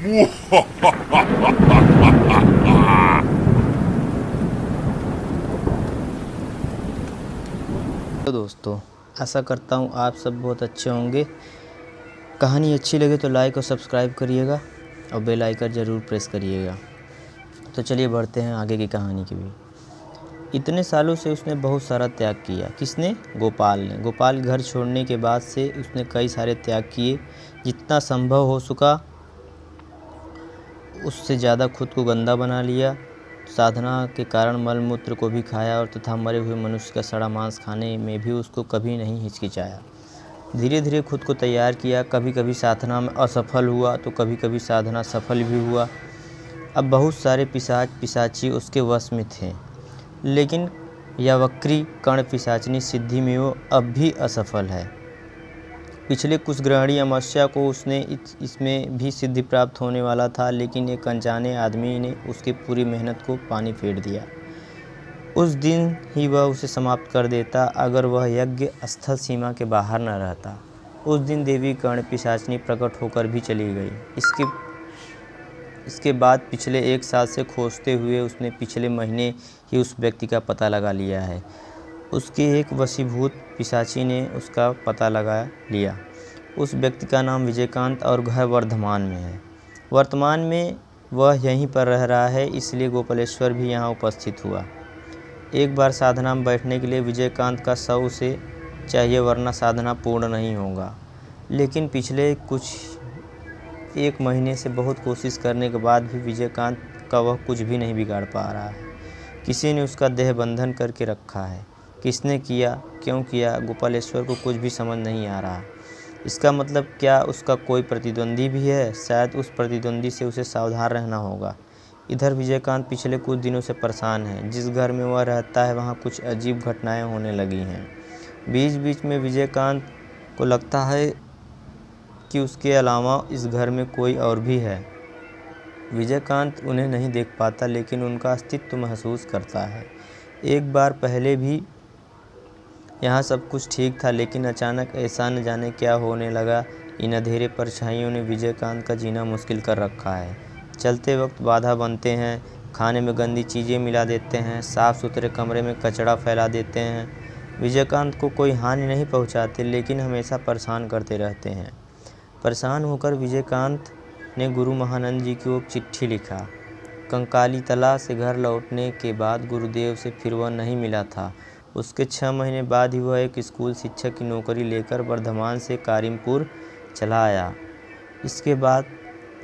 तो दोस्तों, आशा करता हूँ आप सब बहुत अच्छे होंगे। कहानी अच्छी लगे तो लाइक और सब्सक्राइब करिएगा और बेल आइकन ज़रूर प्रेस करिएगा। तो चलिए बढ़ते हैं आगे की कहानी की भी। इतने सालों से उसने बहुत सारा त्याग किया। किसने? गोपाल ने। गोपाल घर छोड़ने के बाद से उसने कई सारे त्याग किए। जितना संभव हो सका उससे ज़्यादा खुद को गंदा बना लिया। साधना के कारण मलमूत्र को भी खाया और तथा मरे हुए मनुष्य का सड़ा मांस खाने में भी उसको कभी नहीं हिचकिचाया। धीरे धीरे खुद को तैयार किया। कभी कभी साधना में असफल हुआ तो कभी कभी साधना सफल भी हुआ। अब बहुत सारे पिशाच पिशाची उसके वश में थे, लेकिन यावक्री कर्ण पिशाचिनी सिद्धि में वो अब भी असफल है। पिछले कुछ ग्रहणी अमावस्या को उसने इसमें भी सिद्धि प्राप्त होने वाला था, लेकिन एक अनजाने आदमी ने उसकी पूरी मेहनत को पानी फेर दिया। उस दिन ही वह उसे समाप्त कर देता अगर वह यज्ञ स्थल सीमा के बाहर न रहता। उस दिन देवी कर्ण पिशाचिनी प्रकट होकर भी चली गई। इसके बाद पिछले 1 साल से खोजते हुए उसने पिछले महीने ही उस व्यक्ति का पता लगा लिया है। उसके एक वशीभूत पिशाची ने उसका पता लगा लिया। उस व्यक्ति का नाम विजयकांत और घर वर्धमान में है। वर्तमान में वह यहीं पर रह रहा है, इसलिए गोपालेश्वर भी यहाँ उपस्थित हुआ। एक बार साधना में बैठने के लिए विजयकांत का 100 उसे चाहिए, वरना साधना पूर्ण नहीं होगा। लेकिन पिछले 1 महीने से बहुत कोशिश करने के बाद भी विजयकांत का वह कुछ भी नहीं बिगाड़ पा रहा है। किसी ने उसका देह बंधन करके रखा है। किसने किया, क्यों किया, गोपालेश्वर को कुछ भी समझ नहीं आ रहा। इसका मतलब क्या उसका कोई प्रतिद्वंदी भी है? शायद उस प्रतिद्वंदी से उसे सावधान रहना होगा। इधर विजयकांत पिछले कुछ दिनों से परेशान है। जिस घर में वह रहता है वहाँ कुछ अजीब घटनाएं होने लगी हैं। बीच बीच में विजयकांत को लगता है कि उसके अलावा इस घर में कोई और भी है। विजयकांत उन्हें नहीं देख पाता, लेकिन उनका अस्तित्व महसूस करता है। एक बार पहले भी यहाँ सब कुछ ठीक था, लेकिन अचानक ऐसा न जाने क्या होने लगा। इन अंधेरे परछाइयों ने विजयकांत का जीना मुश्किल कर रखा है। चलते वक्त बाधा बनते हैं, खाने में गंदी चीज़ें मिला देते हैं, साफ़ सुथरे कमरे में कचरा फैला देते हैं। विजयकांत को कोई हानि नहीं पहुँचाते, लेकिन हमेशा परेशान करते रहते हैं। परेशान होकर विजयकांत ने गुरु महानंद जी को एक चिट्ठी लिखा। कंकाली तला से घर लौटने के बाद गुरुदेव से फिर वह नहीं मिला था। उसके 6 महीने बाद ही वह एक स्कूल शिक्षक की नौकरी लेकर वर्धमान से कारिमपुर चला आया। इसके बाद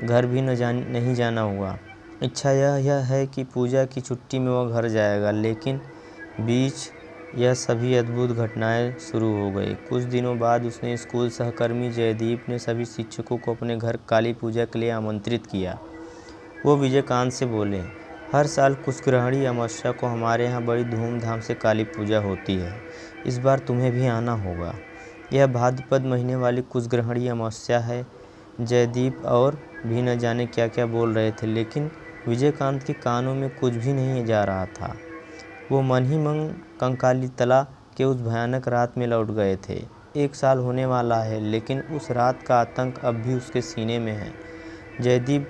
घर भी नहीं जाना हुआ। इच्छा यह है कि पूजा की छुट्टी में वह घर जाएगा, लेकिन बीच यह सभी अद्भुत घटनाएं शुरू हो गई। कुछ दिनों बाद उसने स्कूल सहकर्मी जयदीप ने सभी शिक्षकों को अपने घर काली पूजा के लिए आमंत्रित किया। वो विजयकांत से बोले, हर साल कुशग्रहणी अमावस्या को हमारे यहाँ बड़ी धूमधाम से काली पूजा होती है। इस बार तुम्हें भी आना होगा। यह भाद्रपद महीने वाली कुशग्रहणी अमावस्या है। जयदीप और भी न जाने क्या क्या बोल रहे थे, लेकिन विजयकांत के कानों में कुछ भी नहीं जा रहा था। वो मन ही मन कंकाली तला के उस भयानक रात में लौट गए थे। 1 साल होने वाला है, लेकिन उस रात का आतंक अब भी उसके सीने में है। जयदीप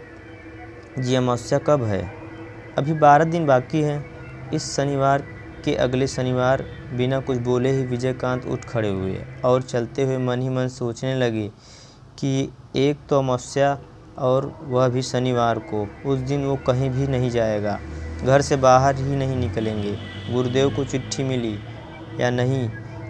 जी, अमावस्या कब है? अभी 12 दिन बाकी हैं। इस शनिवार के अगले शनिवार। बिना कुछ बोले ही विजयकांत उठ खड़े हुए और चलते हुए मन ही मन सोचने लगे कि एक तो अमावस्या और वह भी शनिवार को। उस दिन वो कहीं भी नहीं जाएगा, घर से बाहर ही नहीं निकलेंगे। गुरुदेव को चिट्ठी मिली या नहीं,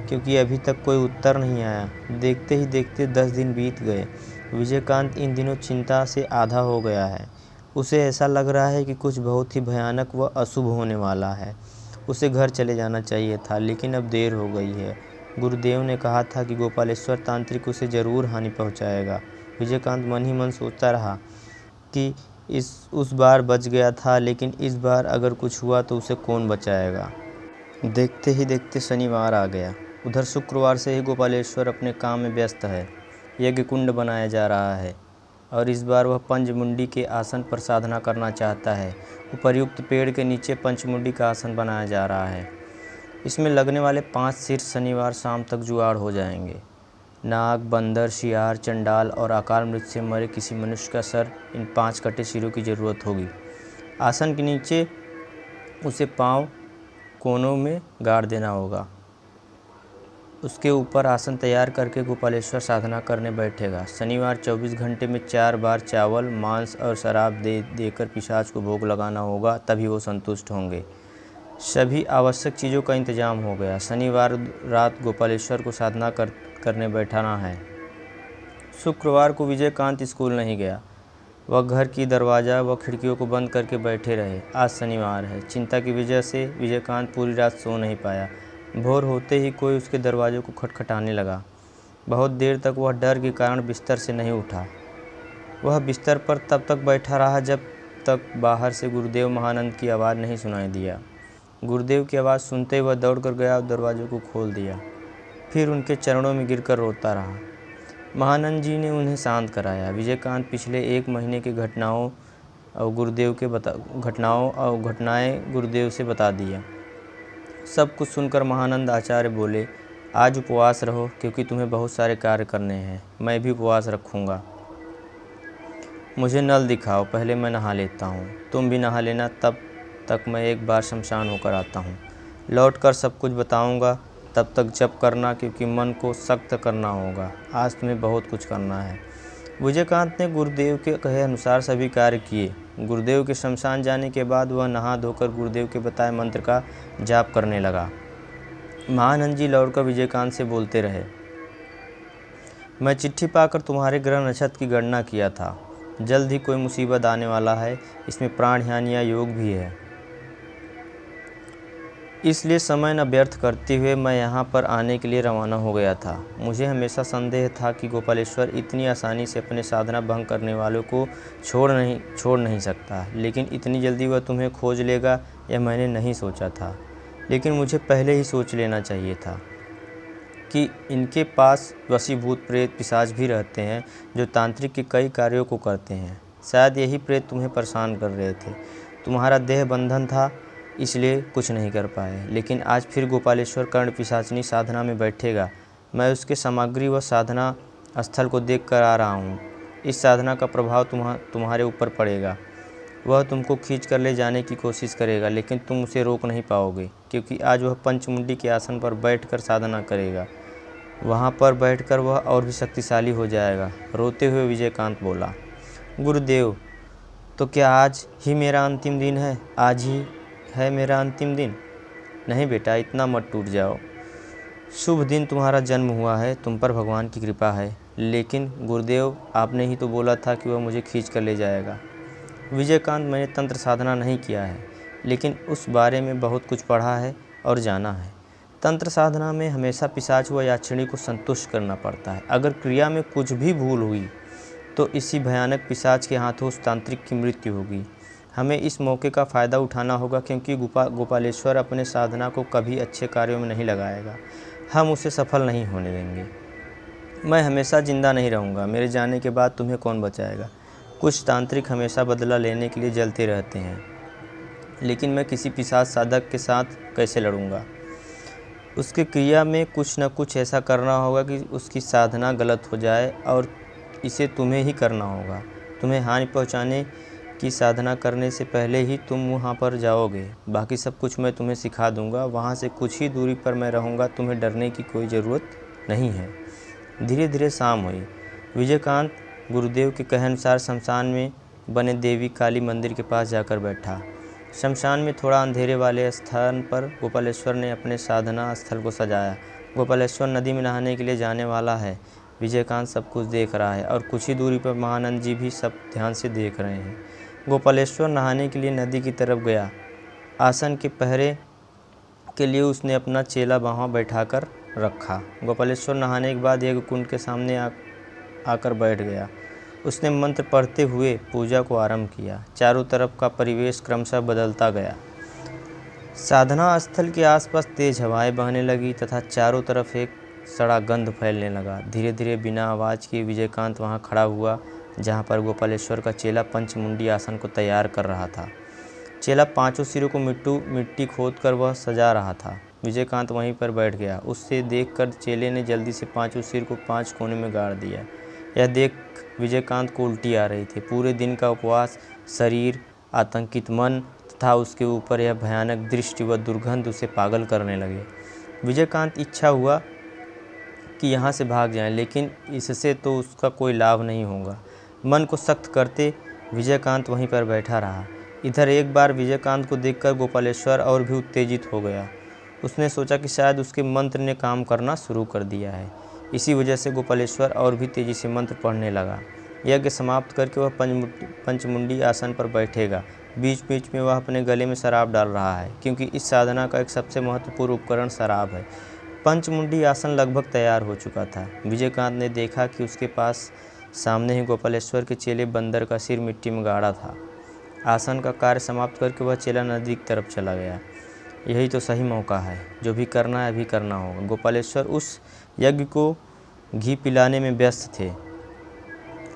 क्योंकि अभी तक कोई उत्तर नहीं आया। देखते ही देखते 10 दिन बीत गए। विजयकांत इन दिनों चिंता से आधा हो गया है। उसे ऐसा लग रहा है कि कुछ बहुत ही भयानक व अशुभ होने वाला है। उसे घर चले जाना चाहिए था, लेकिन अब देर हो गई है। गुरुदेव ने कहा था कि गोपालेश्वर तांत्रिक उसे ज़रूर हानि पहुंचाएगा। विजयकांत मन ही मन सोचता रहा कि उस बार बच गया था, लेकिन इस बार अगर कुछ हुआ तो उसे कौन बचाएगा। देखते ही देखते शनिवार आ गया। उधर शुक्रवार से ही गोपालेश्वर अपने काम में व्यस्त है। यज्ञ कुंड बनाया जा रहा है और इस बार वह पंचमुंडी के आसन पर साधना करना चाहता है। उपर्युक्त पेड़ के नीचे पंचमुंडी का आसन बनाया जा रहा है। इसमें लगने वाले 5 शीर्ष शनिवार शाम तक जुगाड़ हो जाएंगे। नाग, बंदर, शियार, चंडाल और अकाल मृत्यु से मरे किसी मनुष्य का सर इन 5 कटे सिरों की ज़रूरत होगी। आसन के नीचे उसे पाँव कोनों में गाड़ देना होगा। उसके ऊपर आसन तैयार करके गोपालेश्वर साधना करने बैठेगा। शनिवार 24 घंटे में 4 बार चावल, मांस और शराब देकर पिशाच को भोग लगाना होगा, तभी वो संतुष्ट होंगे। सभी आवश्यक चीज़ों का इंतजाम हो गया। शनिवार रात गोपालेश्वर को साधना करने बैठाना है। शुक्रवार को विजयकांत स्कूल नहीं गया। वह घर की दरवाज़ा व खिड़कियों को बंद करके बैठे रहे। आज शनिवार है। चिंता की वजह से विजयकांत पूरी रात सो नहीं पाया। भोर होते ही कोई उसके दरवाजे को खटखटाने लगा। बहुत देर तक वह डर के कारण बिस्तर से नहीं उठा। वह बिस्तर पर तब तक बैठा रहा जब तक बाहर से गुरुदेव महानंद की आवाज़ नहीं सुनाई दिया। गुरुदेव की आवाज़ सुनते वह दौड़कर गया और दरवाजे को खोल दिया। फिर उनके चरणों में गिरकर रोता रहा। महानंद जी ने उन्हें शांत कराया। विजयकांत पिछले 1 महीने की घटनाएं गुरुदेव से बता दिया। सब कुछ सुनकर महानंद आचार्य बोले, आज उपवास रहो क्योंकि तुम्हें बहुत सारे कार्य करने हैं। मैं भी उपवास रखूँगा। मुझे नल दिखाओ, पहले मैं नहा लेता हूँ। तुम भी नहा लेना, तब तक मैं एक बार शमशान होकर आता हूँ। लौट कर सब कुछ बताऊँगा, तब तक जप करना क्योंकि मन को सख्त करना होगा। आज तुम्हें बहुत कुछ करना है। विजयकांत ने गुरुदेव के कहे अनुसार सभी कार्य किए। गुरुदेव के शमशान जाने के बाद वह नहा धोकर गुरुदेव के बताए मंत्र का जाप करने लगा। महानंद जी लौटकर विजयकांत से बोलते रहे, मैं चिट्ठी पाकर तुम्हारे ग्रह नक्षत्र की गणना किया था। जल्द ही कोई मुसीबत आने वाला है। इसमें प्राण हानि या योग भी है। इसलिए समय न व्यर्थ करते हुए मैं यहाँ पर आने के लिए रवाना हो गया था। मुझे हमेशा संदेह था कि गोपालेश्वर इतनी आसानी से अपने साधना भंग करने वालों को छोड़ नहीं सकता, लेकिन इतनी जल्दी वह तुम्हें खोज लेगा यह मैंने नहीं सोचा था। लेकिन मुझे पहले ही सोच लेना चाहिए था कि इनके पास वशीभूत प्रेत पिशाच भी रहते हैं जो तांत्रिक के कई कार्यों को करते हैं। शायद यही प्रेत तुम्हें परेशान कर रहे थे। तुम्हारा देह बंधन था, इसलिए कुछ नहीं कर पाए। लेकिन आज फिर गोपालेश्वर कर्ण पिशाचिनी साधना में बैठेगा। मैं उसके सामग्री व साधना स्थल को देख कर आ रहा हूँ। इस साधना का प्रभाव तुम्हारे ऊपर पड़ेगा। वह तुमको खींच कर ले जाने की कोशिश करेगा, लेकिन तुम उसे रोक नहीं पाओगे, क्योंकि आज वह पंचमुंडी के आसन पर बैठकर साधना करेगा। वहाँ पर बैठकर वह और भी शक्तिशाली हो जाएगा। रोते हुए विजयकांत बोला, गुरुदेव, तो क्या आज ही मेरा अंतिम दिन है? आज ही है मेरा अंतिम दिन? नहीं बेटा, इतना मत टूट जाओ। शुभ दिन तुम्हारा जन्म हुआ है, तुम पर भगवान की कृपा है। लेकिन गुरुदेव, आपने ही तो बोला था कि वह मुझे खींच कर ले जाएगा। विजयकांत, मैंने तंत्र साधना नहीं किया है, लेकिन उस बारे में बहुत कुछ पढ़ा है और जाना है। तंत्र साधना में हमेशा पिशाच व याक्षिणी को संतुष्ट करना पड़ता है। अगर क्रिया में कुछ भी भूल हुई तो इसी भयानक पिशाच के हाथों उस तांत्रिक की मृत्यु होगी। हमें इस मौके का फ़ायदा उठाना होगा, क्योंकि गोपालेश्वर अपने साधना को कभी अच्छे कार्यों में नहीं लगाएगा। हम उसे सफल नहीं होने देंगे। मैं हमेशा जिंदा नहीं रहूँगा। मेरे जाने के बाद तुम्हें कौन बचाएगा? कुछ तांत्रिक हमेशा बदला लेने के लिए जलते रहते हैं, लेकिन मैं किसी पिशाच साधक के साथ कैसे लड़ूंगा? उसकी क्रिया में कुछ न कुछ ऐसा करना होगा कि उसकी साधना गलत हो जाए, और इसे तुम्हें ही करना होगा। तुम्हें हानि पहुंचाने की साधना करने से पहले ही तुम वहां पर जाओगे। बाकी सब कुछ मैं तुम्हें सिखा दूंगा। वहां से कुछ ही दूरी पर मैं रहूंगा। तुम्हें डरने की कोई ज़रूरत नहीं है। धीरे धीरे शाम हुई। विजयकांत गुरुदेव के कहे अनुसार शमशान में बने देवी काली मंदिर के पास जाकर बैठा। शमशान में थोड़ा अंधेरे वाले स्थान पर गोपालेश्वर ने अपने साधना स्थल को सजाया। गोपालेश्वर नदी में नहाने के लिए जाने वाला है। विजयकांत सब कुछ देख रहा है और कुछ ही दूरी पर महानंद जी भी सब ध्यान से देख रहे हैं। गोपालेश्वर नहाने के लिए नदी की तरफ गया। आसन के पहरे के लिए उसने अपना चेला वहाँ बैठाकर रखा। गोपालेश्वर नहाने के बाद एक कुंड के सामने आकर बैठ गया। उसने मंत्र पढ़ते हुए पूजा को आरंभ किया। चारों तरफ का परिवेश क्रमशः बदलता गया। साधना स्थल के आसपास तेज हवाएं बहने लगी तथा चारों तरफ एक सड़ा गंध फैलने लगा। धीरे धीरे बिना आवाज़ के विजयकांत वहां खड़ा हुआ जहां पर गोपालेश्वर का चेला पंचमुंडी आसन को तैयार कर रहा था। चेला 5 सिरों को मिट्टी खोद कर वह सजा रहा था। विजयकांत वहीं पर बैठ गया। उससे देखकर चेले ने जल्दी से पांचों सिर को 5 कोने में गाड़ दिया। यह देख विजयकांत को उल्टी आ रही थी। पूरे दिन का उपवास, शरीर, आतंकित मन तथा उसके ऊपर यह भयानक दृष्टि व दुर्गंध उसे पागल करने लगे। विजयकांत इच्छा हुआ कि यहाँ से भाग जाएं, लेकिन इससे तो उसका कोई लाभ नहीं होगा। मन को सख्त करते विजयकांत वहीं पर बैठा रहा। इधर एक बार विजयकांत को देखकर गोपालेश्वर और भी उत्तेजित हो गया। उसने सोचा कि शायद उसके मंत्र ने काम करना शुरू कर दिया है। इसी वजह से गोपालेश्वर और भी तेजी से मंत्र पढ़ने लगा। यज्ञ समाप्त करके वह पंचमुंडी आसन पर बैठेगा। बीच बीच में वह अपने गले में शराब डाल रहा है, क्योंकि इस साधना का एक सबसे महत्वपूर्ण उपकरण शराब है। पंचमुंडी आसन लगभग तैयार हो चुका था। विजयकांत ने देखा कि उसके पास सामने ही गोपालेश्वर के चेले बंदर का सिर मिट्टी में गाड़ा था। आसन का कार्य समाप्त करके वह चेला नदी की तरफ चला गया। यही तो सही मौका है, जो भी करना है अभी करना होगा। गोपालेश्वर उस यज्ञ को घी पिलाने में व्यस्त थे।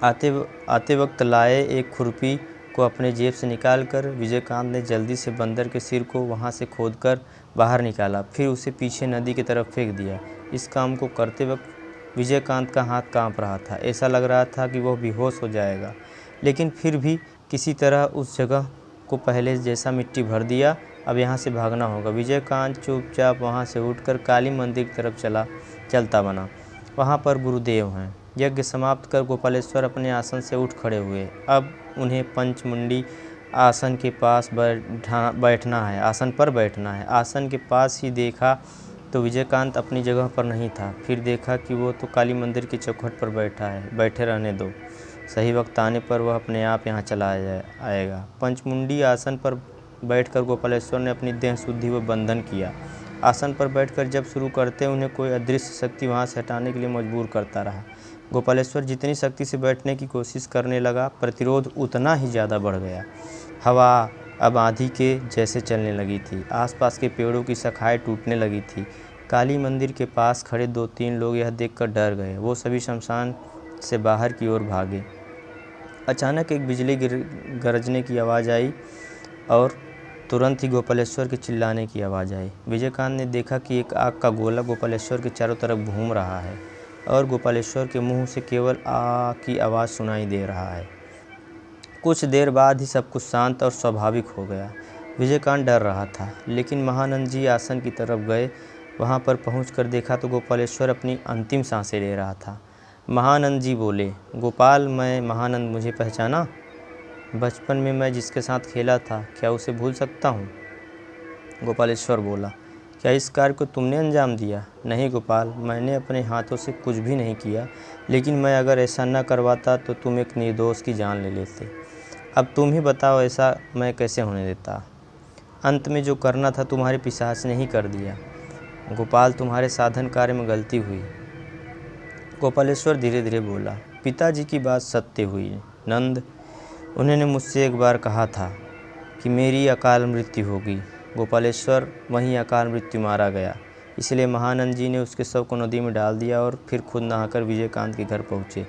आते वक्त लाए एक खुरपी को अपने जेब से निकालकर विजयकांत ने जल्दी से बंदर के सिर को वहां से खोदकर बाहर निकाला, फिर उसे पीछे नदी की तरफ फेंक दिया। इस काम को करते वक्त विजयकांत का हाथ कांप रहा था। ऐसा लग रहा था कि वह बेहोश हो जाएगा, लेकिन फिर भी किसी तरह उस जगह को पहले जैसा मिट्टी भर दिया। अब यहाँ से भागना होगा। विजयकांत चुपचाप वहाँ से उठकर काली मंदिर की तरफ चलता बना। वहाँ पर गुरुदेव हैं। यज्ञ समाप्त कर गोपालेश्वर अपने आसन से उठ खड़े हुए। अब उन्हें पंचमुंडी आसन के पास बैठना है, आसन पर बैठना है। आसन के पास ही देखा तो विजयकांत अपनी जगह पर नहीं था। फिर देखा कि वो तो काली मंदिर की चौखट पर बैठा है। बैठे रहने दो, सही वक्त आने पर वह अपने आप यहाँ चला आएगा। पंचमुंडी आसन पर बैठकर गोपालेश्वर ने अपनी देह शुद्धि व बंधन किया। आसन पर बैठकर जब शुरू करते उन्हें कोई अदृश्य शक्ति वहाँ से हटाने के लिए मजबूर करता रहा। गोपालेश्वर जितनी शक्ति से बैठने की कोशिश करने लगा, प्रतिरोध उतना ही ज़्यादा बढ़ गया। हवा अब आंधी के जैसे चलने लगी थी। आसपास के पेड़ों की शाखाएं टूटने लगी थी। काली मंदिर के पास खड़े 2-3 लोग यह देखकर डर गए। वो सभी शमशान से बाहर की ओर भागे। अचानक एक बिजली गरजने की आवाज़ आई और तुरंत ही गोपालेश्वर के चिल्लाने की आवाज़ आई। विजयकांत ने देखा कि एक आग का गोला गोपालेश्वर के चारों तरफ घूम रहा है और गोपालेश्वर के मुंह से केवल आ की आवाज़ सुनाई दे रहा है। कुछ देर बाद ही सब कुछ शांत और स्वाभाविक हो गया। विजयकांत डर रहा था, लेकिन महानंद जी आसन की तरफ गए। वहां पर पहुंचकर देखा तो गोपालेश्वर अपनी अंतिम सांसें ले रहा था। महानंद जी बोले, गोपाल, मैं महानंद, मुझे पहचाना? बचपन में मैं जिसके साथ खेला था, क्या उसे भूल सकता हूँ? गोपालेश्वर बोला, क्या इस कार्य को तुमने अंजाम दिया? नहीं गोपाल, मैंने अपने हाथों से कुछ भी नहीं किया, लेकिन मैं अगर ऐसा न करवाता तो तुम एक निर्दोष की जान ले लेते। अब तुम ही बताओ, ऐसा मैं कैसे होने देता? अंत में जो करना था तुम्हारे पिशाच ने ही कर दिया। गोपाल, तुम्हारे साधन कार्य में गलती हुई। गोपालेश्वर धीरे धीरे बोला, पिताजी की बात सत्य हुई नंद। उन्होंने मुझसे एक बार कहा था कि मेरी अकाल मृत्यु होगी। गोपालेश्वर वहीं अकाल मृत्यु मारा गया। इसलिए महानंद जी ने उसके शव को नदी में डाल दिया और फिर खुद नहाकर विजयकांत के घर पहुँचे।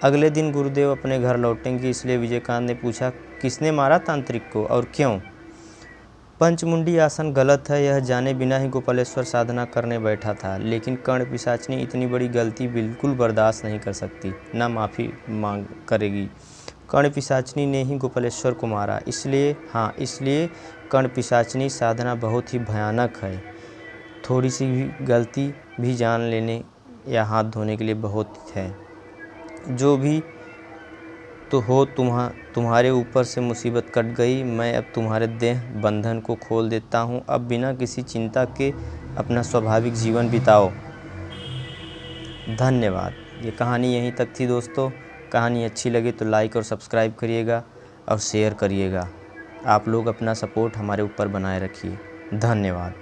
अगले दिन गुरुदेव अपने घर लौटेंगे, इसलिए विजयकांत ने पूछा, किसने मारा तांत्रिक को और क्यों? पंचमुंडी आसन गलत है, यह जाने बिना ही गोपालेश्वर साधना करने बैठा था, लेकिन कर्ण पिशाचनी इतनी बड़ी गलती बिल्कुल बर्दाश्त नहीं कर सकती, ना माफ़ी मांग करेगी। कर्ण पिशाचनी ने ही गोपालेश्वर को मारा। इसलिए कर्ण पिशाचनी साधना बहुत ही भयानक है। थोड़ी सी भी गलती भी जान लेने या हाथ धोने के लिए बहुत है। जो भी तो हो, तुम्हारे ऊपर से मुसीबत कट गई। मैं अब तुम्हारे देह बंधन को खोल देता हूँ। अब बिना किसी चिंता के अपना स्वाभाविक जीवन बिताओ। धन्यवाद। ये कहानी यहीं तक थी दोस्तों। कहानी अच्छी लगे तो लाइक और सब्सक्राइब करिएगा और शेयर करिएगा। आप लोग अपना सपोर्ट हमारे ऊपर बनाए रखिए। धन्यवाद।